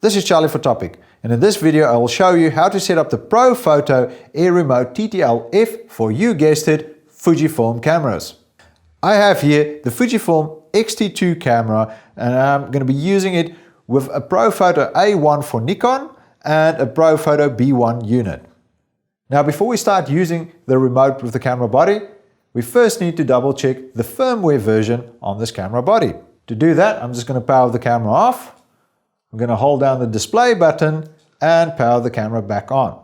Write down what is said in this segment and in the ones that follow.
This is Charlie for Topic, and in this video I will show you how to set up the Profoto Air Remote TTL-F for, you guessed it, Fujifilm cameras. I have here the Fujifilm X-T2 camera, and I'm going to be using it with a Profoto A1 for Nikon and a Profoto B1 unit. Now, before we start using the remote with the camera body, we first need to double check the firmware version on this camera body. To do that, I'm just going to power the camera off. I'm going to hold down the display button and power the camera back on.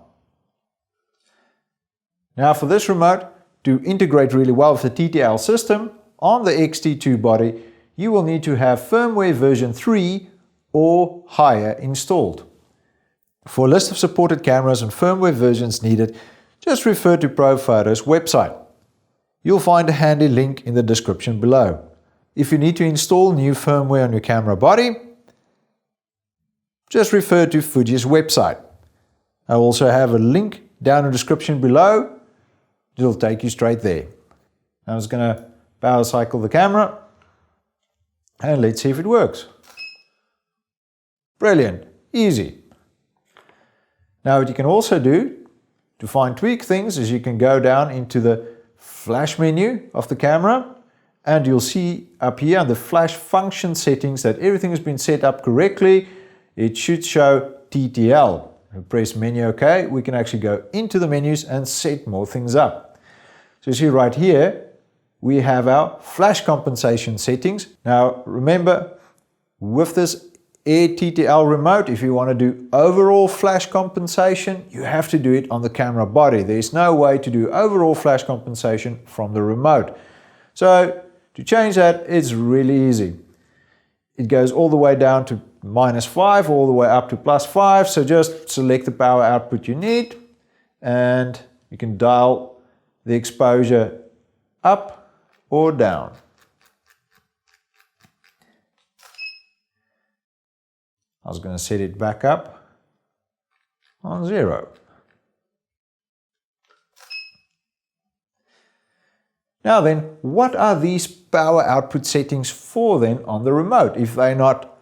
Now for this remote, to integrate really well with the TTL system on the X-T2 body, you will need to have firmware version 3 or higher installed. For a list of supported cameras and firmware versions needed, just refer to Profoto's website. You'll find a handy link in the description below. If you need to install new firmware on your camera body, just refer to Fuji's website. I also have a link down in the description below. It'll take you straight there. I'm just going to power cycle the camera and let's see if it works. Brilliant, easy. Now what you can also do to fine tweak things is you can go down into the flash menu of the camera, and you'll see up here on the flash function settings that everything has been set up correctly. It should show TTL. Press menu OK. We can actually go into the menus and set more things up. So you see right here, we have our flash compensation settings. Now remember, with this Air TTL remote, if you want to do overall flash compensation, you have to do it on the camera body. There's no way to do overall flash compensation from the remote. So to change that, it's really easy. It goes all the way down to -5 all the way up to +5, so just select the power output you need and you can dial the exposure up or down. I was going to set it back up on 0. Now then, what are these power output settings for then on the remote? If they're not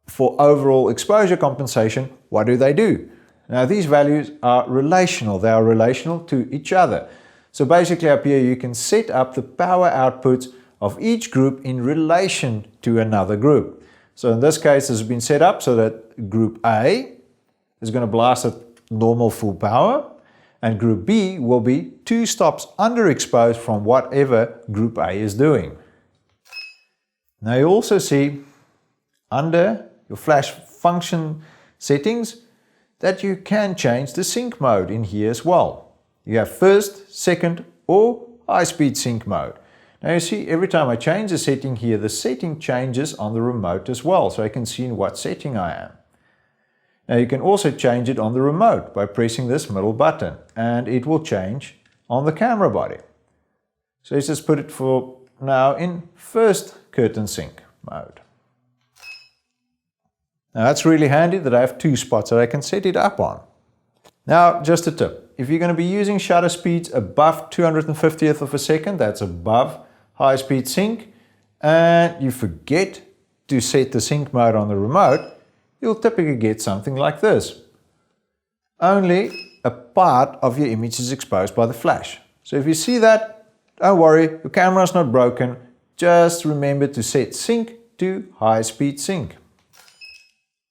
for overall exposure compensation, what do they do? Now these values are relational. They are relational to each other. So basically up here you can set up the power outputs of each group in relation to another group. So in this case this has been set up so that group A is going to blast at normal full power, and group B will be 2 stops underexposed from whatever group A is doing. Now you also see under your flash function settings that you can change the sync mode in here as well. You have first, second or high speed sync mode. Now you see every time I change the setting here, the setting changes on the remote as well, so I can see in what setting I am. Now you can also change it on the remote by pressing this middle button, and it will change on the camera body. So let's just put it for now in first curtain sync mode. Now that's really handy that I have 2 spots that I can set it up on. Now just a tip, if you're going to be using shutter speeds above 250th of a second, that's above high speed sync, and you forget to set the sync mode on the remote, you'll typically get something like this. Only a part of your image is exposed by the flash. So if you see that, don't worry, your camera is not broken. Just remember to set sync to high speed sync,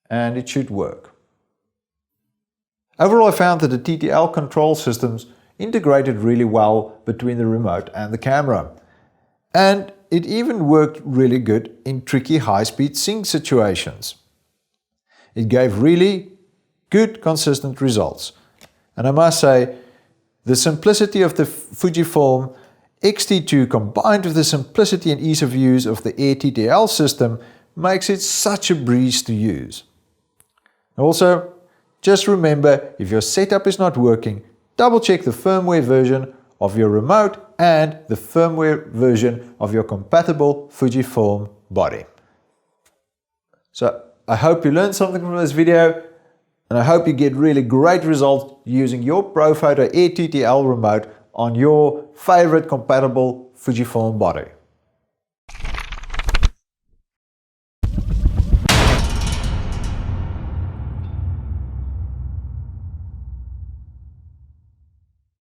and it should work. Overall, I found that the TTL control systems integrated really well between the remote and the camera. And it even worked really good in tricky high-speed sync situations. It gave really good, consistent results. And I must say, the simplicity of the Fujifilm X-T2 combined with the simplicity and ease of use of the Air TTL system makes it such a breeze to use. Also, just remember, if your setup is not working, double check the firmware version of your remote and the firmware version of your compatible Fujifilm body. So I hope you learned something from this video, and I hope you get really great results using your Profoto Air TTL remote on your favorite compatible Fujifilm body.